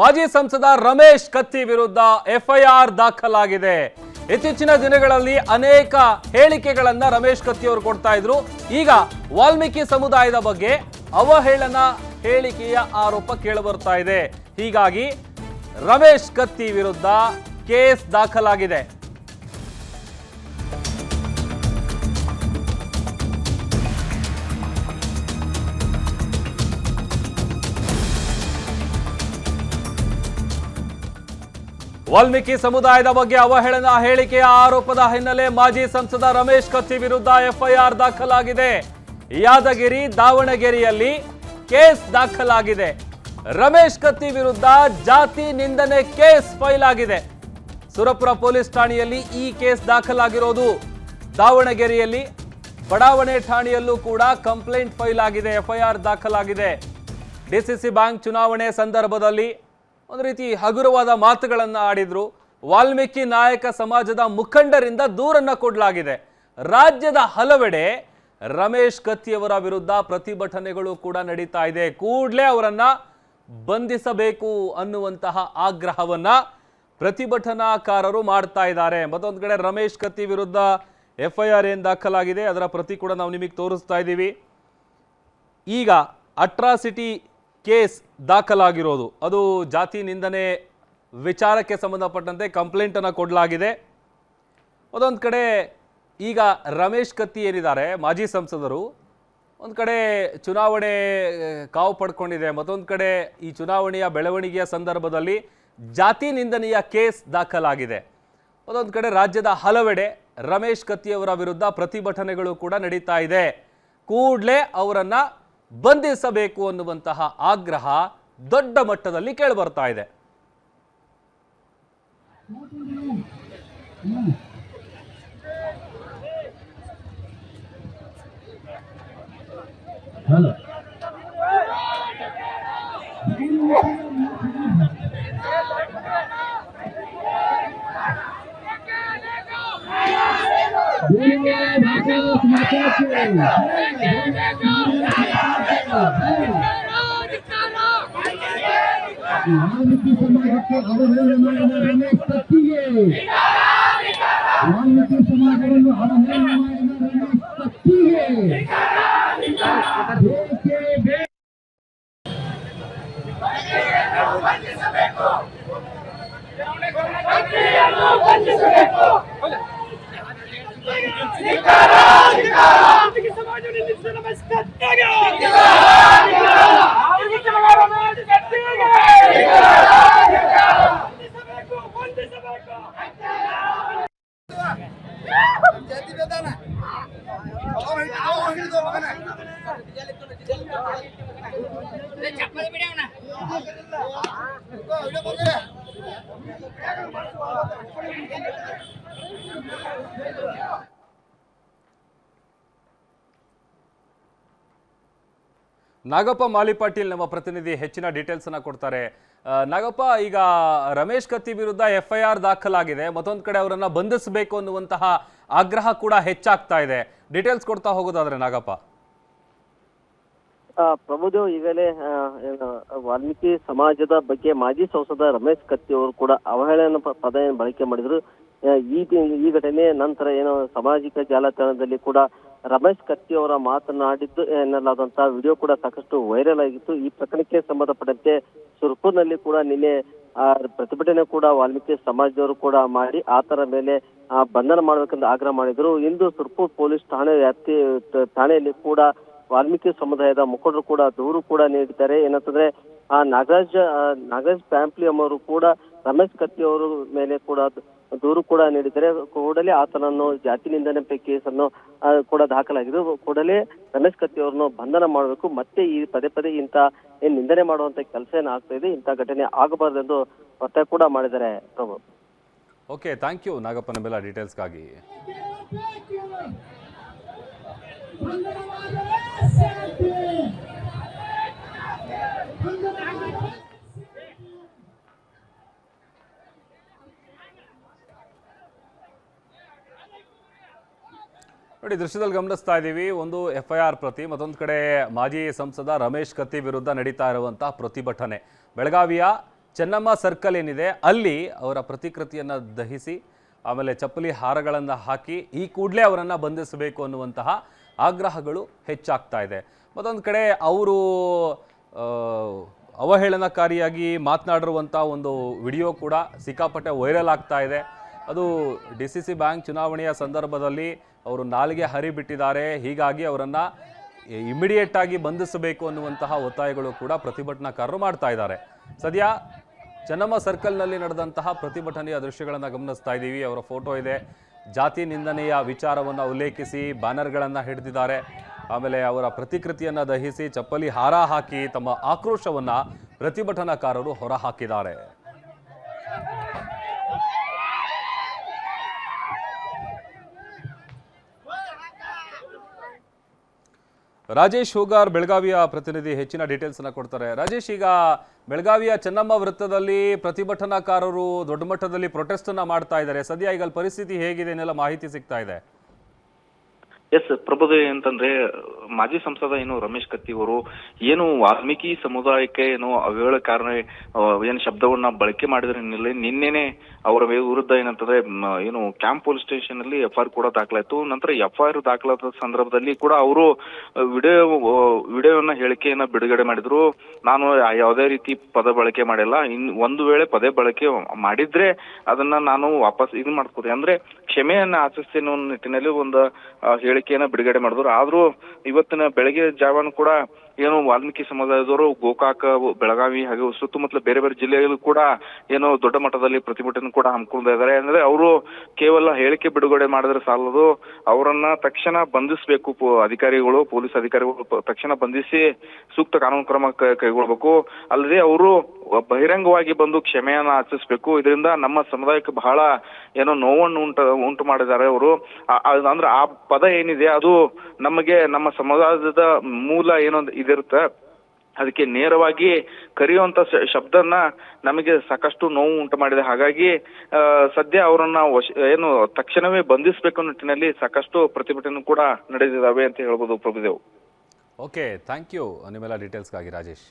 ಮಾಜಿ ಸಂಸದ ರಮೇಶ್ ಕತ್ತಿ ವಿರುದ್ಧ ಎಫ್ಐಆರ್ ದಾಖಲಾಗಿದೆ. ಇತ್ತೀಚಿನ ದಿನಗಳಲ್ಲಿ ಅನೇಕ ಹೇಳಿಕೆಗಳನ್ನ ರಮೇಶ್ ಕತ್ತಿ ಅವರು ಕೊಡ್ತಾ ಇದ್ರು. ಈಗ ವಾಲ್ಮೀಕಿ ಸಮುದಾಯದ ಬಗ್ಗೆ ಅವಹೇಳನ ಹೇಳಿಕೆಯ ಆರೋಪ ಕೇಳಿಬರ್ತಾ ಇದೆ. ಹೀಗಾಗಿ ರಮೇಶ್ ಕತ್ತಿ ವಿರುದ್ಧ ಕೇಸ್ ದಾಖಲಾಗಿದೆ. ವಾಲ್ಮೀಕಿ ಸಮುದಾಯದ ಬಗ್ಗೆ ಅವಹೇಳನ ಹೇಳಿಕೆಯ ಆರೋಪದ ಹಿನ್ನೆಲೆ ಮಾಜಿ ಸಂಸದ ರಮೇಶ್ ಕತ್ತಿ ವಿರುದ್ಧ ಎಫ್ಐಆರ್ ದಾಖಲಾಗಿದೆ. ಯಾದಗಿರಿ, ದಾವಣಗೆರೆಯಲ್ಲಿ ಕೇಸ್ ದಾಖಲಾಗಿದೆ. ರಮೇಶ್ ಕತ್ತಿ ವಿರುದ್ಧ ಜಾತಿ ನಿಂದನೆ ಕೇಸ್ ಫೈಲ್ ಆಗಿದೆ. ಸುರಪುರ ಪೊಲೀಸ್ ಠಾಣೆಯಲ್ಲಿ ಈ ಕೇಸ್ ದಾಖಲಾಗಿರೋದು. ದಾವಣಗೆರೆಯಲ್ಲಿ ಬಡಾವಣೆ ಠಾಣೆಯಲ್ಲೂ ಕೂಡ ಕಂಪ್ಲೇಂಟ್ ಫೈಲ್ ಆಗಿದೆ, ಎಫ್ಐಆರ್ ದಾಖಲಾಗಿದೆ. ಡಿಸಿಸಿ ಬ್ಯಾಂಕ್ ಚುನಾವಣೆ ಸಂದರ್ಭದಲ್ಲಿ ಒಂದು ರೀತಿ ಹಗುರವಾದ ಮಾತುಗಳನ್ನು ಆಡಿದ್ರು. ವಾಲ್ಮೀಕಿ ನಾಯಕ ಸಮಾಜದ ಮುಖಂಡರಿಂದ ದೂರನ್ನ ಕೊಡಲಾಗಿದೆ. ರಾಜ್ಯದ ಹಲವೆಡೆ ರಮೇಶ್ ಕತ್ತಿಯವರ ವಿರುದ್ಧ ಪ್ರತಿಭಟನೆಗಳು ಕೂಡ ನಡೀತಾ ಇದೆ. ಕೂಡಲೇ ಅವರನ್ನ ಬಂಧಿಸಬೇಕು ಅನ್ನುವಂತಹ ಆಗ್ರಹವನ್ನ ಪ್ರತಿಭಟನಾಕಾರರು ಮಾಡ್ತಾ ಇದ್ದಾರೆ. ಮತ್ತೊಂದು ಕಡೆ ರಮೇಶ್ ಕತ್ತಿ ವಿರುದ್ಧ ಎಫ್ಐಆರ್ ಏನು ದಾಖಲಾಗಿದೆ ಅದರ ಪ್ರತಿ ಕೂಡ ನಾವು ನಿಮಗೆ ತೋರಿಸ್ತಾ ಇದ್ದೀವಿ. ಈಗ ಅಟ್ರಾಸಿಟಿ ಕೇಸ್ ದಾಖಲಾಗಿರೋದು, ಅದು ಜಾತಿ ನಿಂದನೆ ವಿಚಾರಕ್ಕೆ ಸಂಬಂಧಪಟ್ಟಂತೆ ಕಂಪ್ಲೇಂಟನ್ನು ಕೊಡಲಾಗಿದೆ. ಅದೊಂದು ಕಡೆ ಈಗ ರಮೇಶ್ ಕತ್ತಿ ಏನಿದ್ದಾರೆ ಮಾಜಿ ಸಂಸದರು, ಒಂದು ಕಡೆ ಚುನಾವಣೆ ಕಾವು ಪಡ್ಕೊಂಡಿದೆ, ಮತ್ತೊಂದು ಕಡೆ ಈ ಚುನಾವಣೆಯ ಬೆಳವಣಿಗೆಯ ಸಂದರ್ಭದಲ್ಲಿ ಜಾತಿ ನಿಂದನೆಯ ಕೇಸ್ ದಾಖಲಾಗಿದೆ. ಅದೊಂದು ಕಡೆ ರಾಜ್ಯದ ಹಲವೆಡೆ ರಮೇಶ್ ಕತ್ತಿಯವರ ವಿರುದ್ಧ ಪ್ರತಿಭಟನೆಗಳು ಕೂಡ ನಡೀತಾ ಇದೆ. ಕೂಡಲೇ ಅವರನ್ನು ಬಂಧಿಸಬೇಕು ಅನ್ನುವಂತಹ ಆಗ್ರಹ ದೊಡ್ಡ ಮಟ್ಟದಲ್ಲಿ ಕೇಳಿಬರ್ತಾ ಇದೆ. ವಾಲ್ಮೀಕಿ ಸಮಾಜಕ್ಕೆ ಅವಹೇಳನ ಮಾಡಿದ ರಮೇಶ್ ಕತ್ತಿಗೆ, ವಾಲ್ಮೀಕಿ ಸಮಾಜವನ್ನು ಅವಹೇಳನ ಮಾಡಿದ ರಮೇಶ್ ಕತ್ತಿಗೆ ನಾಗಪ್ಪ ಮಾಲಿಪಾಟೀಲ್ ನಮ್ಮ ಪ್ರತಿನಿಧಿ ಹೆಚ್ಚಿನ ಡೀಟೇಲ್ಸ್ ಅನ್ನ ಕೊಡ್ತಾರೆ. ನಾಗಪ್ಪ, ಈಗ ರಮೇಶ್ ಕತ್ತಿ ವಿರುದ್ಧ ಎಫ್ಐಆರ್ ದಾಖಲಾಗಿದೆ, ಮತ್ತೊಂದು ಕಡೆ ಅವರನ್ನ ಬಂಧಿಸಬೇಕು ಅನ್ನುವಂತಹ ಆಗ್ರಹ ಕೂಡ ಹೆಚ್ಚಾಗ್ತಾ ಇದೆ. ಡೀಟೇಲ್ಸ್ ಕೊಡ್ತಾ ಹೋಗೋದಾದ್ರೆ ನಾಗಪ್ಪ. ಪ್ರಭುದೇವ್, ಈಗಲೇ ವಾಲ್ಮೀಕಿ ಸಮಾಜದ ಬಗ್ಗೆ ಮಾಜಿ ಸಂಸದ ರಮೇಶ್ ಕತ್ತಿ ಅವರು ಕೂಡ ಅವಹೇಳನ ಪದ ಬಳಕೆ ಮಾಡಿದ್ರು. ಈ ಘಟನೆ ನಂತರ ಏನು ಸಾಮಾಜಿಕ ಜಾಲತಾಣದಲ್ಲಿ ಕೂಡ ರಮೇಶ್ ಕತ್ತಿ ಅವರ ಮಾತನಾಡಿದ್ದು ಎನ್ನಲಾದಂತಹ ವಿಡಿಯೋ ಕೂಡ ಸಾಕಷ್ಟು ವೈರಲ್ ಆಗಿತ್ತು. ಈ ಪ್ರಕರಣಕ್ಕೆ ಸಂಬಂಧಪಟ್ಟಂತೆ ಸುರ್ಪುರ್ನಲ್ಲಿ ಕೂಡ ನಿನ್ನೆ ಪ್ರತಿಭಟನೆ ಕೂಡ ವಾಲ್ಮೀಕಿ ಸಮಾಜದವರು ಕೂಡ ಮಾಡಿ ಆತರ ಮೇಲೆ ಬಂಧನ ಮಾಡಬೇಕೆಂದು ಆಗ್ರಹ ಮಾಡಿದ್ರು. ಇಂದು ಸುರ್ಪುರ್ ಪೊಲೀಸ್ ಠಾಣೆಯಲ್ಲಿ ಕೂಡ ವಾಲ್ಮೀಕಿ ಸಮುದಾಯದ ಮುಖಂಡರು ಕೂಡ ದೂರು ಕೂಡ ನೀಡಿದ್ದಾರೆ. ಏನಂತಂದ್ರೆ ನಾಗರಾಜ್ ಫ್ಯಾಮ್ಲಿ ಅವರು ಕೂಡ ರಮೇಶ್ ಕತ್ತಿ ಅವರ ಮೇಲೆ ಕೂಡ ದೂರು ಕೂಡ ನೀಡಿದ್ದಾರೆ. ಕೂಡಲೇ ಆತನನ್ನು ಜಾತಿ ನಿಂದನೆ ಕೇಸನ್ನು ಕೂಡ ದಾಖಲಾಗಿದ್ದು, ಕೂಡಲೇ ರಮೇಶ್ ಕತ್ತಿ ಅವರನ್ನು ಬಂಧನ ಮಾಡಬೇಕು. ಮತ್ತೆ ಈ ಪದೇ ಪದೇ ಇಂಥ ನಿಂದನೆ ಮಾಡುವಂತ ಕೆಲಸ ಏನಾಗ್ತಾ ಇದೆ, ಇಂಥ ಘಟನೆ ಆಗಬಾರ್ದೆಂದು ಒತ್ತಾಯ ಕೂಡ ಮಾಡಿದ್ದಾರೆ. ಪ್ರಭು, ಓಕೆ, ಥ್ಯಾಂಕ್ ಯು ನಾಗಪ್ಪ ನಮ್ಮೆಲ್ಲ ಡೀಟೇಲ್ಸ್ಗಾಗಿ. ನೋಡಿ, ದೃಶ್ಯದಲ್ಲಿ ಗಮನಿಸ್ತಾ ಇದ್ದೀವಿ, ಒಂದು ಎಫ್ಐಆರ್ ಪ್ರತಿ, ಮತ್ತೊಂದು ಕಡೆ ಮಾಜಿ ಸಂಸದ ರಮೇಶ್ ಕತ್ತಿ ವಿರುದ್ಧ ನಡೀತಾ ಇರುವಂತಹ ಪ್ರತಿಭಟನೆ. ಬೆಳಗಾವಿಯ ಚೆನ್ನಮ್ಮ ಸರ್ಕಲ್ ಏನಿದೆ ಅಲ್ಲಿ ಅವರ ಪ್ರತಿಕೃತಿಯನ್ನು ದಹಿಸಿ ಆಮೇಲೆ ಚಪ್ಪಲಿ ಹಾರಗಳನ್ನು ಹಾಕಿ ಈ ಕೂಡಲೇ ಅವರನ್ನು ಬಂಧಿಸಬೇಕು ಅನ್ನುವಂತಹ ಆಗ್ರಹಗಳು ಹೆಚ್ಚಾಗ್ತಾ ಇದೆ. ಮತ್ತೊಂದು ಕಡೆ ಅವರು ಅವಹೇಳನಕಾರಿಯಾಗಿ ಮಾತನಾಡಿರುವಂಥ ಒಂದು ವಿಡಿಯೋ ಕೂಡ ಸಿಕ್ಕಾಪಟ್ಟೆ ವೈರಲ್ ಆಗ್ತಾ ಇದೆ. ಅದು DCC ಬ್ಯಾಂಕ್ ಚುನಾವಣೆಯ ಸಂದರ್ಭದಲ್ಲಿ ಅವರು ನಾಲಿಗೆ ಹರಿಬಿಟ್ಟಿದ್ದಾರೆ, ಹೀಗಾಗಿ ಅವರನ್ನು ಇಮಿಡಿಯೇಟ್ ಆಗಿ ಬಂಧಿಸಬೇಕು ಅನ್ನುವಂತಹ ಒತ್ತಾಯಗಳು ಕೂಡ ಪ್ರತಿಭಟನಾಕಾರರು ಮಾಡ್ತಾ ಇದ್ದಾರೆ. ಸದ್ಯ ಚೆನ್ನಮ್ಮ ಸರ್ಕಲ್ನಲ್ಲಿ ನಡೆದಂತಹ ಪ್ರತಿಭಟನೆಯ ದೃಶ್ಯಗಳನ್ನು ಗಮನಿಸ್ತಾ ಇದ್ದೀವಿ. ಅವರ ಫೋಟೋ ಇದೆ, ಜಾತಿ ನಿಂದನೆಯ ವಿಚಾರವನ್ನು ಉಲ್ಲೇಖಿಸಿ ಬ್ಯಾನರ್ಗಳನ್ನು ಹಿಡಿದಿದ್ದಾರೆ. ಆಮೇಲೆ ಅವರ ಪ್ರತಿಕೃತಿಯನ್ನು ದಹಿಸಿ ಚಪ್ಪಲಿ ಹಾರ ಹಾಕಿ ತಮ್ಮ ಆಕ್ರೋಶವನ್ನು ಪ್ರತಿಭಟನಾಕಾರರು ಹೊರಹಾಕಿದ್ದಾರೆ. ರಾಜೇಶ್ ಹೂಗಾರ್ ಬೆಳಗಾವಿಯ ಪ್ರತಿನಿಧಿ ಹೆಚ್ಚಿನ ಡೀಟೇಲ್ಸ್ ಅನ್ನು ಕೊಡ್ತಾರೆ. ರಾಜೇಶ್, ಈಗ ಬೆಳಗಾವಿಯ ಚೆನ್ನಮ್ಮ ವೃತ್ತದಲ್ಲಿ ಪ್ರತಿಭಟನಾಕಾರರು ದೊಡ್ಡ ಮಟ್ಟದಲ್ಲಿ ಪ್ರೊಟೆಸ್ಟ್ ಅನ್ನ ಮಾಡ್ತಾ ಇದ್ದಾರೆ. ಸದ್ಯ ಈಗ ಅಲ್ಲಿ ಪರಿಸ್ಥಿತಿ ಹೇಗಿದೆ ಅನ್ನೆಲ್ಲ ಮಾಹಿತಿ ಸಿಗ್ತಾ ಇದೆ. ಎಸ್ ಪ್ರಭುದೇ, ಅಂತಂದ್ರೆ ಮಾಜಿ ಸಂಸದ ಏನು ರಮೇಶ್ ಕತ್ತಿ ಅವರು ಏನು ವಾಲ್ಮೀಕಿ ಸಮುದಾಯಕ್ಕೆ ಏನು ಅವಹೇಳನಕಾರಣ ಏನು ಶಬ್ದವನ್ನ ಬಳಕೆ ಮಾಡಿದ್ರೆ ನಿನ್ನೆನೆ ಅವರ ವಿರುದ್ಧ ಏನಂತಂದ್ರೆ ಏನು ಕ್ಯಾಂಪ್ ಪೊಲೀಸ್ ಸ್ಟೇಷನ್ ಅಲ್ಲಿ FIR ಕೂಡ ದಾಖಲಾಯಿತು. ನಂತರ FIR ದಾಖಲಾದ ಸಂದರ್ಭದಲ್ಲಿ ಕೂಡ ಅವರು ವಿಡಿಯೋವನ್ನ ಹೇಳಿಕೆಯನ್ನ ಬಿಡುಗಡೆ ಮಾಡಿದ್ರು. ನಾನು ಯಾವುದೇ ರೀತಿ ಪದ ಬಳಕೆ ಮಾಡಿಲ್ಲ, ಒಂದು ವೇಳೆ ಪದ ಬಳಕೆ ಮಾಡಿದ್ರೆ ಅದನ್ನ ನಾನು ವಾಪಸ್ ಇದು ಮಾಡ್ಕೋದೆ ಅಂದ್ರೆ ಕ್ಷಮೆಯನ್ನ ಆಚಿಸ್ತೇನೆ ಅನ್ನೋ ನಿಟ್ಟಿನಲ್ಲಿ ಒಂದು ಹೇಳಿಕೆಯನ್ನ ಬಿಡುಗಡೆ ಮಾಡಿದ್ರು. ಆದ್ರೂ ಇವತ್ತಿನ ಬೆಳಗ್ಗೆ ಜಾವನು ಕೂಡ ಏನು ವಾಲ್ಮೀಕಿ ಸಮುದಾಯದವರು ಗೋಕಾಕ, ಬೆಳಗಾವಿ ಹಾಗೂ ಸುತ್ತಮುತ್ತಲ ಬೇರೆ ಬೇರೆ ಜಿಲ್ಲೆಯಲ್ಲೂ ಕೂಡ ಏನೋ ದೊಡ್ಡ ಮಟ್ಟದಲ್ಲಿ ಪ್ರತಿಭಟನೆ ಕೂಡ ಹಮ್ಮಿಕೊಂಡಿದ್ದಾರೆ. ಅಂದ್ರೆ ಅವರು ಕೇವಲ ಹೇಳಿಕೆ ಬಿಡುಗಡೆ ಮಾಡಿದ್ರೆ ಸಾಲದು, ಅವರನ್ನ ತಕ್ಷಣ ಬಂಧಿಸಬೇಕು ಅಧಿಕಾರಿಗಳು, ಪೊಲೀಸ್ ಅಧಿಕಾರಿಗಳು ತಕ್ಷಣ ಬಂಧಿಸಿ ಸೂಕ್ತ ಕಾನೂನು ಕ್ರಮ ಕೈಗೊಳ್ಬೇಕು. ಅಲ್ಲದೆ ಅವರು ಬಹಿರಂಗವಾಗಿ ಬಂದು ಕ್ಷಮೆಯನ್ನ ಆಚರಿಸಬೇಕು. ಇದರಿಂದ ನಮ್ಮ ಸಮುದಾಯಕ್ಕೆ ಬಹಳ ಏನೋ ನೋವನ್ನು ಉಂಟು ಮಾಡಿದ್ದಾರೆ ಅವರು. ಅಂದ್ರೆ ಆ ಪದ ಏನಿದೆ ಅದು ನಮಗೆ ನಮ್ಮ ಸಮುದಾಯದ ಮೂಲ ಏನೋ ಇದಿರುತ್ತೆ, ಅದಕ್ಕೆ ನೇರವಾಗಿ ಕರೆಯುವಂತ ಶಬ್ದನ ನಮಗೆ ಸಾಕಷ್ಟು ನೋವು ಉಂಟು ಮಾಡಿದೆ. ಹಾಗಾಗಿ ಸದ್ಯ ಅವರನ್ನ ಏನು ತಕ್ಷಣವೇ ಬಂಧಿಸಬೇಕು ನಿಟ್ಟಿನಲ್ಲಿ ಸಾಕಷ್ಟು ಪ್ರತಿಭಟನೆ ಕೂಡ ನಡೆದಿದ್ದಾವೆ ಅಂತ ಹೇಳ್ಬೋದು ಪ್ರಭುದೇವ್. ಓಕೆ, ಥ್ಯಾಂಕ್ ಯು ನಿಮ್ಮೆಲ್ಲ ಡೀಟೇಲ್ಸ್ಗಾಗಿ ರಾಜೇಶ್.